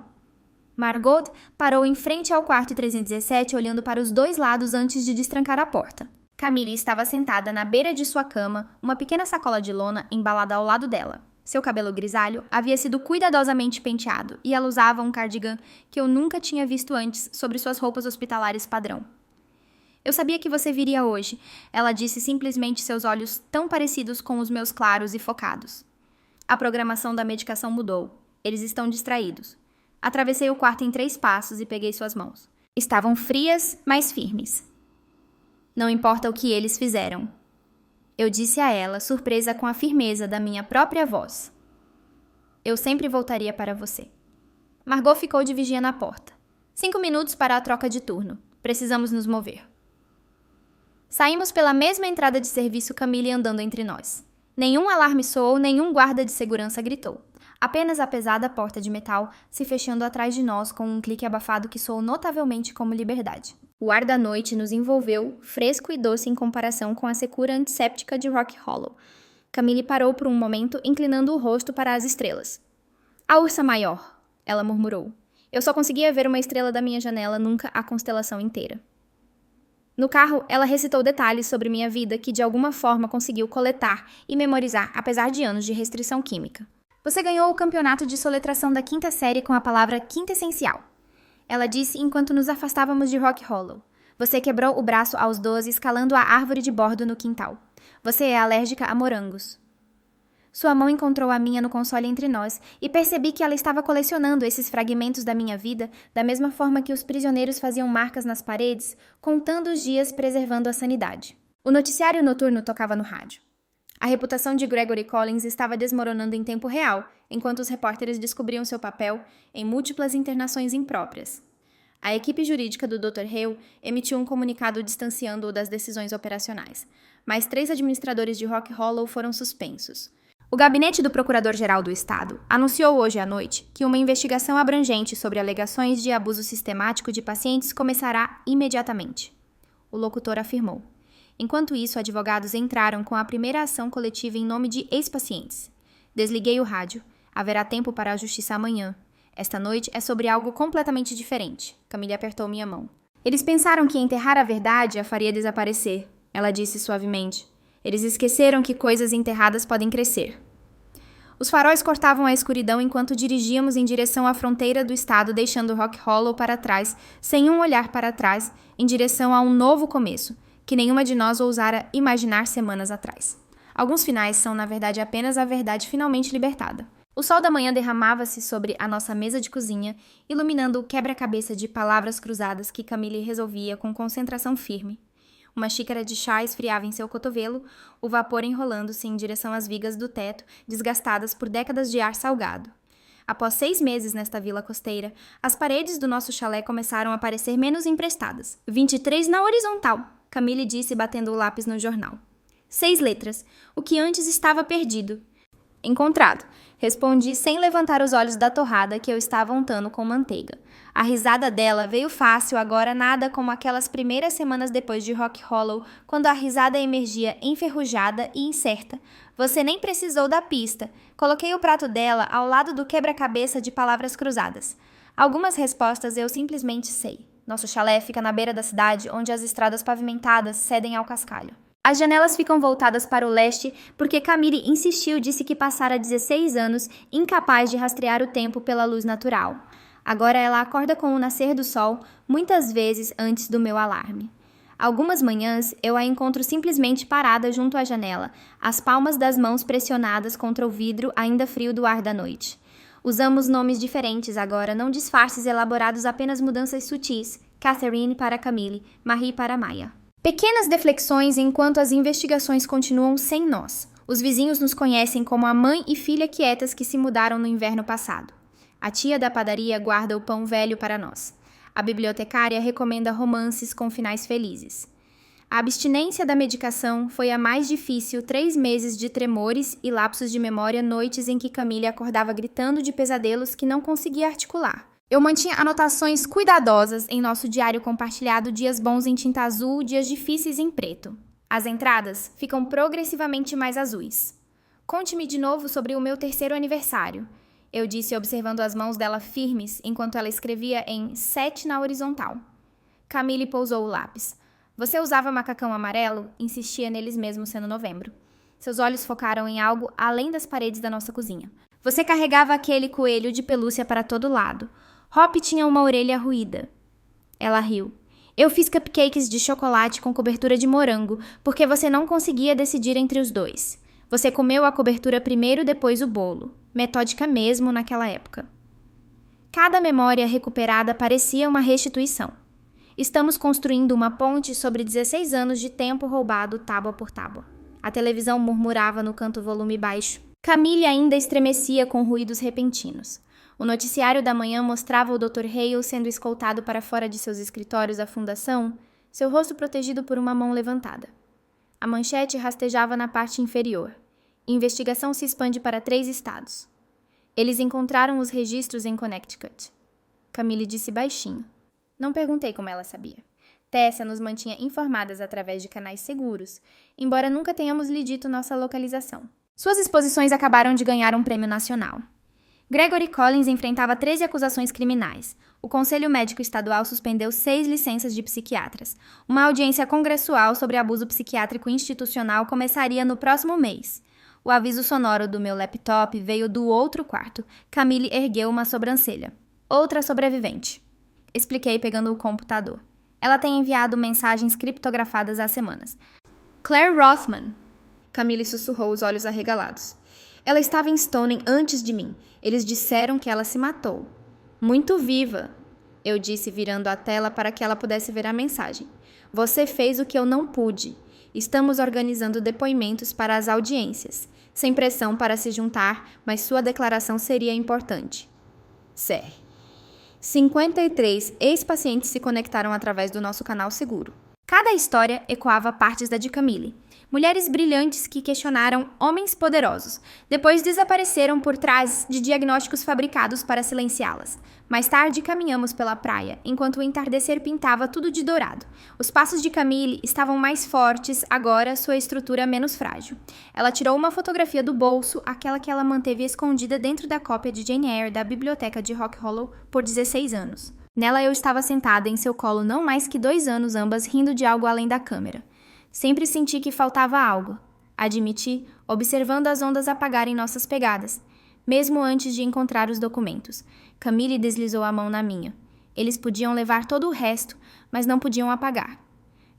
Margot parou em frente ao quarto 317, olhando para os 2 lados antes de destrancar a porta. Camille estava sentada na beira de sua cama, uma pequena sacola de lona embalada ao lado dela. Seu cabelo grisalho havia sido cuidadosamente penteado e ela usava um cardigan que eu nunca tinha visto antes sobre suas roupas hospitalares padrão. Eu sabia que você viria hoje, ela disse, simplesmente seus olhos tão parecidos com os meus claros e focados. A programação da medicação mudou. Eles estão distraídos. Atravessei o quarto em 3 passos e peguei suas mãos. Estavam frias, mas firmes. Não importa o que eles fizeram. Eu disse a ela, surpresa com a firmeza da minha própria voz. Eu sempre voltaria para você. Margot ficou de vigia na porta. 5 minutos para a troca de turno. Precisamos nos mover. Saímos pela mesma entrada de serviço, Camille andando entre nós. Nenhum alarme soou, nenhum guarda de segurança gritou. Apenas a pesada porta de metal se fechando atrás de nós com um clique abafado que soou notavelmente como liberdade. O ar da noite nos envolveu, fresco e doce em comparação com a secura antisséptica de Rock Hollow. Camille parou por um momento, inclinando o rosto para as estrelas. A ursa maior, ela murmurou. Eu só conseguia ver uma estrela da minha janela, nunca a constelação inteira. No carro, ela recitou detalhes sobre minha vida que de alguma forma conseguiu coletar e memorizar, apesar de anos de restrição química. Você ganhou o campeonato de soletração da 5ª série com a palavra quintessencial. Ela disse enquanto nos afastávamos de Rock Hollow. Você quebrou o braço aos 12 escalando a árvore de bordo no quintal. Você é alérgica a morangos. Sua mão encontrou a minha no console entre nós e percebi que ela estava colecionando esses fragmentos da minha vida da mesma forma que os prisioneiros faziam marcas nas paredes, contando os dias preservando a sanidade. O noticiário noturno tocava no rádio. A reputação de Gregory Collins estava desmoronando em tempo real, enquanto os repórteres descobriam seu papel em múltiplas internações impróprias. A equipe jurídica do Dr. Hale emitiu um comunicado distanciando-o das decisões operacionais, mas 3 administradores de Rock Hollow foram suspensos. O gabinete do Procurador-Geral do Estado anunciou hoje à noite que uma investigação abrangente sobre alegações de abuso sistemático de pacientes começará imediatamente. O locutor afirmou. Enquanto isso, advogados entraram com a primeira ação coletiva em nome de ex-pacientes. Desliguei o rádio. Haverá tempo para a justiça amanhã. Esta noite é sobre algo completamente diferente. Camille apertou minha mão. Eles pensaram que enterrar a verdade a faria desaparecer, ela disse suavemente. Eles esqueceram que coisas enterradas podem crescer. Os faróis cortavam a escuridão enquanto dirigíamos em direção à fronteira do estado, deixando Rock Hollow para trás, sem um olhar para trás, em direção a um novo começo, que nenhuma de nós ousara imaginar semanas atrás. Alguns finais são, na verdade, apenas a verdade finalmente libertada. O sol da manhã derramava-se sobre a nossa mesa de cozinha, iluminando o quebra-cabeça de palavras cruzadas que Camille resolvia com concentração firme. Uma xícara de chá esfriava em seu cotovelo, o vapor enrolando-se em direção às vigas do teto, desgastadas por décadas de ar salgado. Após 6 meses nesta vila costeira, as paredes do nosso chalé começaram a parecer menos emprestadas. 23 na horizontal, Camille disse batendo o lápis no jornal. 6 letras, o que antes estava perdido. Encontrado, respondi sem levantar os olhos da torrada que eu estava untando com manteiga. A risada dela veio fácil agora, nada como aquelas primeiras semanas depois de Rock Hollow, quando a risada emergia enferrujada e incerta. Você nem precisou da pista. Coloquei o prato dela ao lado do quebra-cabeça de palavras cruzadas. Algumas respostas eu simplesmente sei. Nosso chalé fica na beira da cidade, onde as estradas pavimentadas cedem ao cascalho. As janelas ficam voltadas para o leste porque Camille insistiu, disse que passara 16 anos incapaz de rastrear o tempo pela luz natural. Agora ela acorda com o nascer do sol, muitas vezes antes do meu alarme. Algumas manhãs eu a encontro simplesmente parada junto à janela, as palmas das mãos pressionadas contra o vidro ainda frio do ar da noite. Usamos nomes diferentes agora, não disfarces elaborados, apenas mudanças sutis. Catherine para Camille, Marie para Maya. Pequenas deflexões enquanto as investigações continuam sem nós. Os vizinhos nos conhecem como a mãe e filha quietas que se mudaram no inverno passado. A tia da padaria guarda o pão velho para nós. A bibliotecária recomenda romances com finais felizes. A abstinência da medicação foi a mais difícil, 3 meses de tremores e lapsos de memória, noites em que Camille acordava gritando de pesadelos que não conseguia articular. Eu mantinha anotações cuidadosas em nosso diário compartilhado, dias bons em tinta azul, dias difíceis em preto. As entradas ficam progressivamente mais azuis. Conte-me de novo sobre o meu 3º aniversário, eu disse observando as mãos dela firmes enquanto ela escrevia em 7 na horizontal. Camille pousou o lápis. Você usava macacão amarelo? Insistia neles mesmo sendo novembro. Seus olhos focaram em algo além das paredes da nossa cozinha. Você carregava aquele coelho de pelúcia para todo lado. Hop tinha uma orelha ruída. Ela riu. Eu fiz cupcakes de chocolate com cobertura de morango, porque você não conseguia decidir entre os dois. Você comeu a cobertura primeiro, depois o bolo. Metódica mesmo naquela época. Cada memória recuperada parecia uma restituição. Estamos construindo uma ponte sobre 16 anos de tempo roubado tábua por tábua. A televisão murmurava no canto volume baixo. Camille ainda estremecia com ruídos repentinos. O noticiário da manhã mostrava o Dr. Hale sendo escoltado para fora de seus escritórios da fundação, seu rosto protegido por uma mão levantada. A manchete rastejava na parte inferior. Investigação se expande para 3 estados. Eles encontraram os registros em Connecticut. Camille disse baixinho. Não perguntei como ela sabia. Tessia nos mantinha informadas através de canais seguros, embora nunca tenhamos lhe dito nossa localização. Suas exposições acabaram de ganhar um prêmio nacional. Gregory Collins enfrentava 13 acusações criminais. O Conselho Médico Estadual suspendeu 6 licenças de psiquiatras. Uma audiência congressual sobre abuso psiquiátrico institucional começaria no próximo mês. O aviso sonoro do meu laptop veio do outro quarto. Camille ergueu uma sobrancelha. Outra sobrevivente. Expliquei pegando o computador. Ela tem enviado mensagens criptografadas há semanas. Claire Rothman. Camille sussurrou, os olhos arregalados. Ela estava em Stoneham antes de mim. Eles disseram que ela se matou. Muito viva, eu disse, virando a tela para que ela pudesse ver a mensagem. Você fez o que eu não pude. Estamos organizando depoimentos para as audiências. Sem pressão para se juntar, mas sua declaração seria importante. Ser. 53 ex-pacientes se conectaram através do nosso canal seguro. Cada história ecoava partes da de Camille. Mulheres brilhantes que questionaram homens poderosos. Depois desapareceram por trás de diagnósticos fabricados para silenciá-las. Mais tarde caminhamos pela praia, enquanto o entardecer pintava tudo de dourado. Os passos de Camille estavam mais fortes, agora sua estrutura menos frágil. Ela tirou uma fotografia do bolso, aquela que ela manteve escondida dentro da cópia de Jane Eyre da biblioteca de Rock Hollow por 16 anos. Nela eu estava sentada em seu colo não mais que 2 anos, ambas rindo de algo além da câmera. Sempre senti que faltava algo, admiti, observando as ondas apagarem nossas pegadas, mesmo antes de encontrar os documentos. Camille deslizou a mão na minha. Eles podiam levar todo o resto, mas não podiam apagar.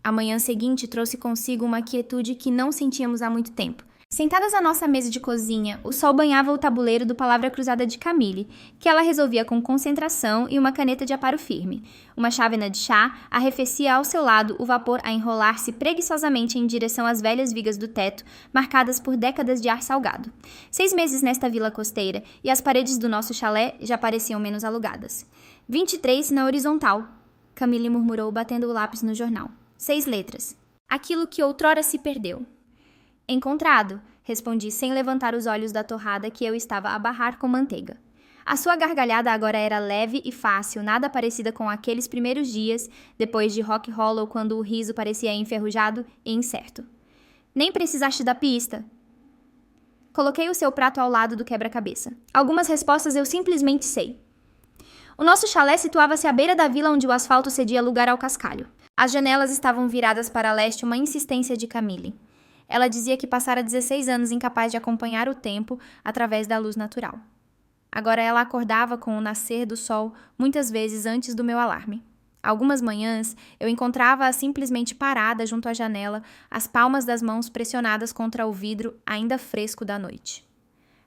A manhã seguinte trouxe consigo uma quietude que não sentíamos há muito tempo. Sentadas à nossa mesa de cozinha, o sol banhava o tabuleiro do Palavra Cruzada de Camille, que ela resolvia com concentração e uma caneta de aparo firme. Uma chávena de chá arrefecia ao seu lado o vapor a enrolar-se preguiçosamente em direção às velhas vigas do teto, marcadas por décadas de ar salgado. 6 meses nesta vila costeira, e as paredes do nosso chalé já pareciam menos alugadas. 23 na horizontal, Camille murmurou, batendo o lápis no jornal. 6 letras. Aquilo que outrora se perdeu. Encontrado, respondi sem levantar os olhos da torrada que eu estava a barrar com manteiga. A sua gargalhada agora era leve e fácil, nada parecida com aqueles primeiros dias, depois de Rock Hollow, quando o riso parecia enferrujado e incerto. Nem precisaste da pista. Coloquei o seu prato ao lado do quebra-cabeça. Algumas respostas eu simplesmente sei. O nosso chalé situava-se à beira da vila onde o asfalto cedia lugar ao cascalho. As janelas estavam viradas para leste, uma insistência de Camille. Ela dizia que passara 16 anos incapaz de acompanhar o tempo através da luz natural. Agora ela acordava com o nascer do sol muitas vezes antes do meu alarme. Algumas manhãs eu encontrava-a simplesmente parada junto à janela, as palmas das mãos pressionadas contra o vidro ainda fresco da noite.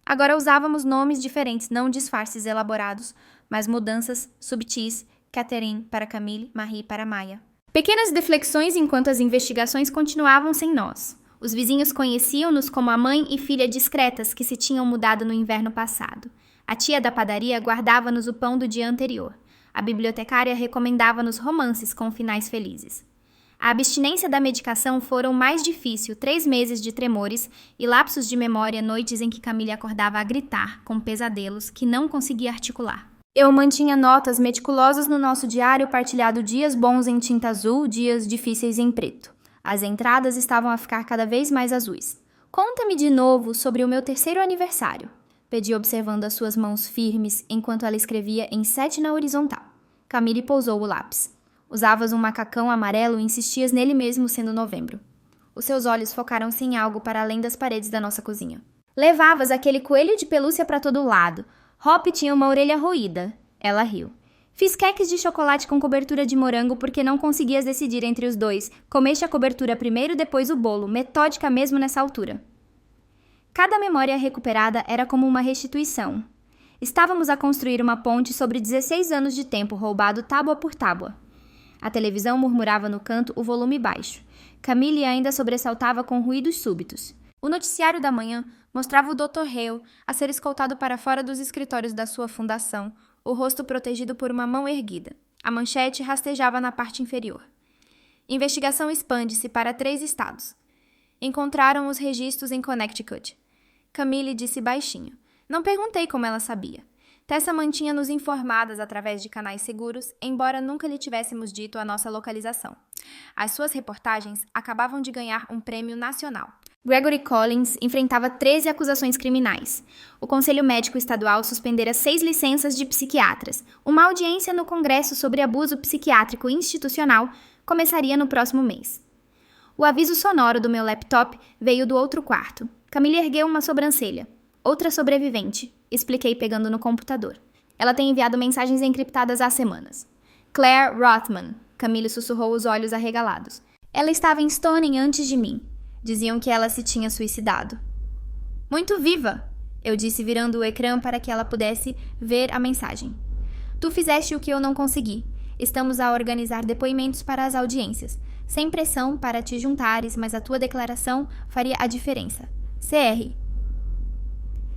Agora usávamos nomes diferentes, não disfarces elaborados, mas mudanças subtis, Catherine para Camille, Marie para Maya. Pequenas deflexões enquanto as investigações continuavam sem nós. Os vizinhos conheciam-nos como a mãe e filha discretas que se tinham mudado no inverno passado. A tia da padaria guardava-nos o pão do dia anterior. A bibliotecária recomendava-nos romances com finais felizes. A abstinência da medicação foram mais difícil, 3 meses de tremores e lapsos de memória, noites em que Camille acordava a gritar, com pesadelos, que não conseguia articular. Eu mantinha notas meticulosas no nosso diário partilhado, dias bons em tinta azul, dias difíceis em preto. As entradas estavam a ficar cada vez mais azuis. Conta-me de novo sobre o meu 3º aniversário, pedi observando as suas mãos firmes enquanto ela escrevia em 7 na horizontal. Camille pousou o lápis. Usavas um macacão amarelo e insistias nele mesmo sendo novembro. Os seus olhos focaram-se em algo para além das paredes da nossa cozinha. Levavas aquele coelho de pelúcia para todo lado. Hop tinha uma orelha roída. Ela riu. Fiz queques de chocolate com cobertura de morango porque não conseguias decidir entre os dois. Comeste a cobertura primeiro, depois o bolo, metódica mesmo nessa altura. Cada memória recuperada era como uma restituição. Estávamos a construir uma ponte sobre 16 anos de tempo roubado tábua por tábua. A televisão murmurava no canto o volume baixo. Camille ainda sobressaltava com ruídos súbitos. O noticiário da manhã mostrava o Dr. Hale a ser escoltado para fora dos escritórios da sua fundação, o rosto protegido por uma mão erguida. A manchete rastejava na parte inferior. Investigação expande-se para 3 estados. Encontraram os registros em Connecticut. Camille disse baixinho. Não perguntei como ela sabia. Tessa mantinha-nos informadas através de canais seguros, embora nunca lhe tivéssemos dito a nossa localização. As suas reportagens acabavam de ganhar um prêmio nacional. Gregory Collins enfrentava 13 acusações criminais. O Conselho Médico Estadual suspendera 6 licenças de psiquiatras. Uma audiência no Congresso sobre abuso psiquiátrico institucional começaria no próximo mês. O aviso sonoro do meu laptop veio do outro quarto. Camille ergueu uma sobrancelha. Outra sobrevivente, expliquei pegando no computador. Ela tem enviado mensagens encriptadas há semanas. Claire Rothman, Camille sussurrou, os olhos arregalados. Ela estava em Stoney antes de mim. Diziam que ela se tinha suicidado. Muito viva, eu disse virando o ecrã para que ela pudesse ver a mensagem. Tu fizeste o que eu não consegui. Estamos a organizar depoimentos para as audiências. Sem pressão para te juntares, mas a tua declaração faria a diferença. CR.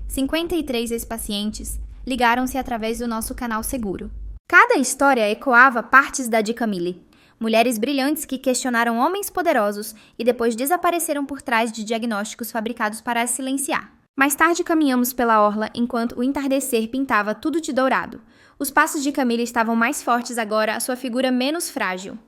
53 ex-pacientes ligaram-se através do nosso canal seguro. Cada história ecoava partes da de Camille. Mulheres brilhantes que questionaram homens poderosos e depois desapareceram por trás de diagnósticos fabricados para as silenciar. Mais tarde caminhamos pela orla enquanto o entardecer pintava tudo de dourado. Os passos de Camille estavam mais fortes agora, a sua figura menos frágil.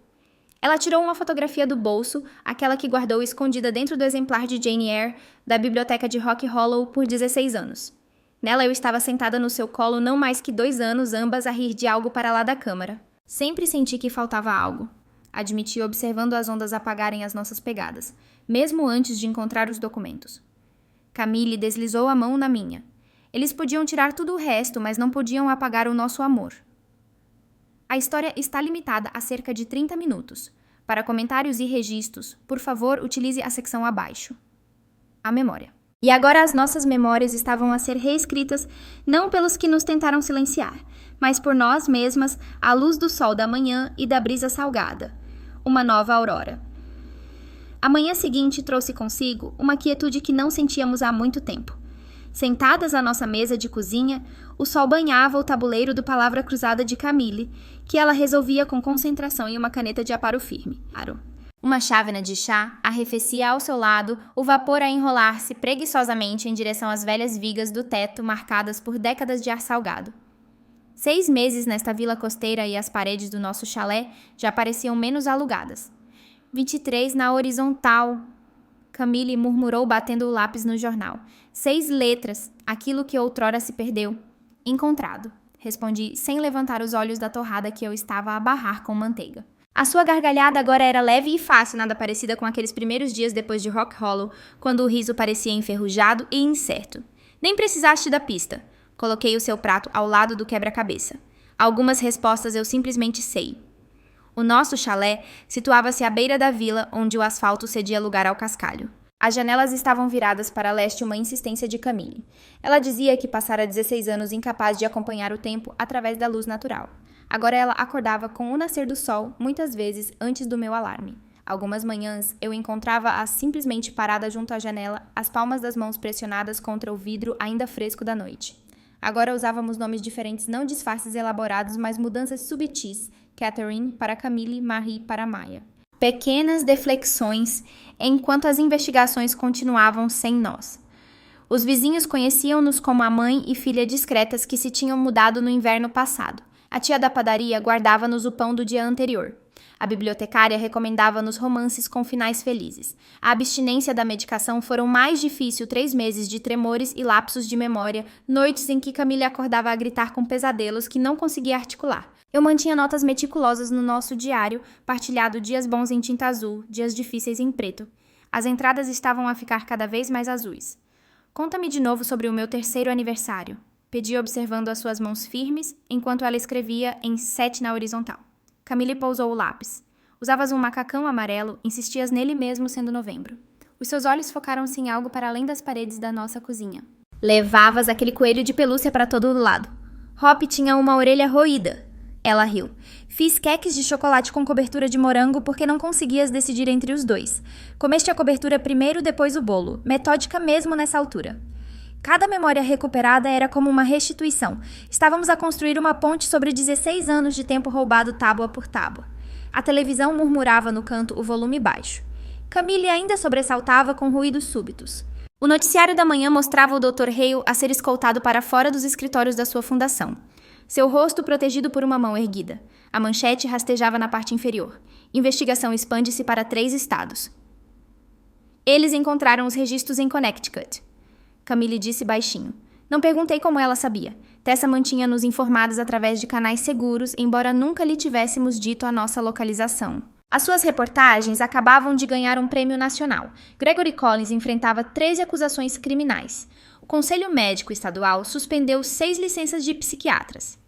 Ela tirou uma fotografia do bolso, aquela que guardou escondida dentro do exemplar de Jane Eyre da biblioteca de Rock Hollow por 16 anos. Nela eu estava sentada no seu colo não mais que 2 anos, ambas a rir de algo para lá da câmara. Sempre senti que faltava algo. Admiti observando as ondas apagarem as nossas pegadas, mesmo antes de encontrar os documentos. Camille deslizou a mão na minha. Eles podiam tirar tudo o resto, mas não podiam apagar o nosso amor. A história está limitada a cerca de 30 minutos. Para comentários e registros, por favor, utilize a secção abaixo. A memória. E agora as nossas memórias estavam a ser reescritas não pelos que nos tentaram silenciar, mas por nós mesmas, à luz do sol da manhã e da brisa salgada. Uma nova aurora. A manhã seguinte trouxe consigo uma quietude que não sentíamos há muito tempo. Sentadas à nossa mesa de cozinha, o sol banhava o tabuleiro do Palavra Cruzada de Camille, que ela resolvia com concentração em uma caneta de aparo firme. Uma chávena de chá arrefecia ao seu lado, o vapor a enrolar-se preguiçosamente em direção às velhas vigas do teto marcadas por décadas de ar salgado. 6 meses nesta vila costeira e as paredes do nosso chalé já pareciam menos alugadas. 23 na horizontal, Camille murmurou batendo o lápis no jornal. 6 letras, aquilo que outrora se perdeu. Encontrado, respondi sem levantar os olhos da torrada que eu estava a barrar com manteiga. A sua gargalhada agora era leve e fácil, nada parecida com aqueles primeiros dias depois de Rock Hollow, quando o riso parecia enferrujado e incerto. Nem precisaste da pista. Coloquei o seu prato ao lado do quebra-cabeça. Algumas respostas eu simplesmente sei. O nosso chalé situava-se à beira da vila, onde o asfalto cedia lugar ao cascalho. As janelas estavam viradas para leste, uma insistência de Camille. Ela dizia que passara 16 anos incapaz de acompanhar o tempo através da luz natural. Agora ela acordava com o nascer do sol, muitas vezes antes do meu alarme. Algumas manhãs eu encontrava-a simplesmente parada junto à janela, as palmas das mãos pressionadas contra o vidro ainda fresco da noite. Agora usávamos nomes diferentes, não disfarces elaborados, mas mudanças subtis. Catherine para Camille, Marie para Maya. Pequenas deflexões enquanto as investigações continuavam sem nós. Os vizinhos conheciam-nos como a mãe e filha discretas que se tinham mudado no inverno passado. A tia da padaria guardava-nos o pão do dia anterior. A bibliotecária recomendava-nos romances com finais felizes. A abstinência da medicação foram mais difícil 3 meses de tremores e lapsos de memória, noites em que Camille acordava a gritar com pesadelos que não conseguia articular. Eu mantinha notas meticulosas no nosso diário, partilhado dias bons em tinta azul, dias difíceis em preto. As entradas estavam a ficar cada vez mais azuis. Conta-me de novo sobre o meu 3º aniversário. Pedi observando as suas mãos firmes, enquanto ela escrevia em 7 na horizontal. Camille pousou o lápis. Usavas um macacão amarelo, insistias nele mesmo sendo novembro. Os seus olhos focaram-se em algo para além das paredes da nossa cozinha. Levavas aquele coelho de pelúcia para todo lado. Hop tinha uma orelha roída. Ela riu. Fiz queques de chocolate com cobertura de morango porque não conseguias decidir entre os dois. Comeste a cobertura primeiro, depois o bolo. Metódica mesmo nessa altura. Cada memória recuperada era como uma restituição. Estávamos a construir uma ponte sobre 16 anos de tempo roubado tábua por tábua. A televisão murmurava no canto o volume baixo. Camille ainda sobressaltava com ruídos súbitos. O noticiário da manhã mostrava o Dr. Hale a ser escoltado para fora dos escritórios da sua fundação. Seu rosto protegido por uma mão erguida. A manchete rastejava na parte inferior. Investigação expande-se para 3 estados. Eles encontraram os registros em Connecticut. Camille disse baixinho. Não perguntei como ela sabia. Tessa mantinha-nos informados através de canais seguros, embora nunca lhe tivéssemos dito a nossa localização. As suas reportagens acabavam de ganhar um prêmio nacional. Gregory Collins enfrentava 13 acusações criminais. O Conselho Médico Estadual suspendeu 6 licenças de psiquiatras.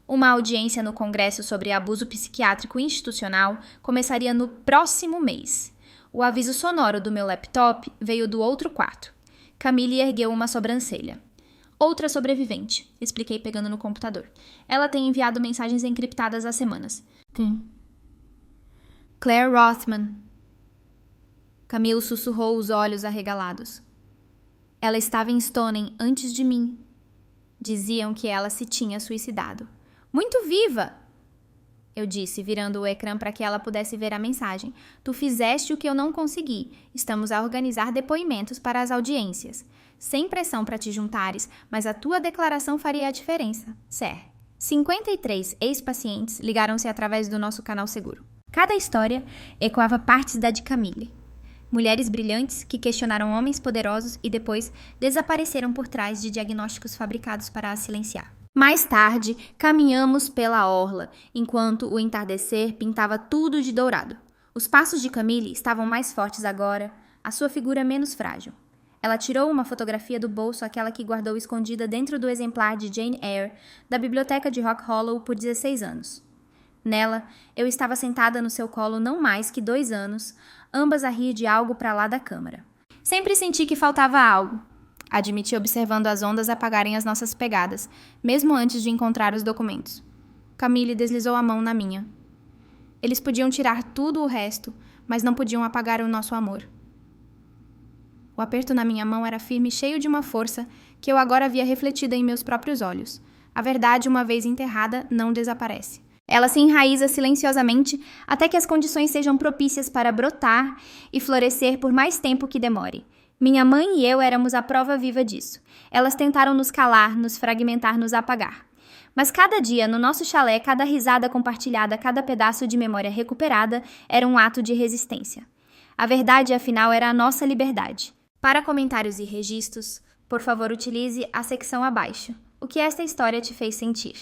Uma audiência no Congresso sobre abuso psiquiátrico institucional começaria no próximo mês. O aviso sonoro do meu laptop veio do outro quarto. Camille ergueu uma sobrancelha. Outra sobrevivente, expliquei pegando no computador. Ela tem enviado mensagens encriptadas há semanas. Claire Rothman. Camille sussurrou os olhos arregalados. Ela estava em Stoneham antes de mim. Diziam que ela se tinha suicidado. Muito viva! Eu disse, virando o ecrã para que ela pudesse ver a mensagem. Tu fizeste o que eu não consegui. Estamos a organizar depoimentos para as audiências. Sem pressão para te juntares, mas a tua declaração faria a diferença. Sir. 53 ex-pacientes ligaram-se através do nosso canal seguro. Cada história ecoava partes da de Camille. Mulheres brilhantes que questionaram homens poderosos e depois desapareceram por trás de diagnósticos fabricados para a silenciar. Mais tarde, caminhamos pela orla, enquanto o entardecer pintava tudo de dourado. Os passos de Camille estavam mais fortes agora, a sua figura menos frágil. Ela tirou uma fotografia do bolso, aquela que guardou escondida dentro do exemplar de Jane Eyre da biblioteca de Rock Hollow por 16 anos. Nela, eu estava sentada no seu colo não mais que 2 anos, ambas a rir de algo para lá da câmara. Sempre senti que faltava algo, admiti observando as ondas apagarem as nossas pegadas, mesmo antes de encontrar os documentos. Camille deslizou a mão na minha. Eles podiam tirar tudo o resto, mas não podiam apagar o nosso amor. O aperto na minha mão era firme e cheio de uma força que eu agora via refletida em meus próprios olhos. A verdade, uma vez enterrada, não desaparece. Ela se enraiza silenciosamente até que as condições sejam propícias para brotar e florescer por mais tempo que demore. Minha mãe e eu éramos a prova viva disso. Elas tentaram nos calar, nos fragmentar, nos apagar. Mas cada dia, no nosso chalé, cada risada compartilhada, cada pedaço de memória recuperada era um ato de resistência. A verdade, afinal, era a nossa liberdade. Para comentários e registros, por favor, utilize a secção abaixo. O que esta história te fez sentir?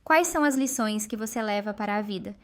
Quais são as lições que você leva para a vida?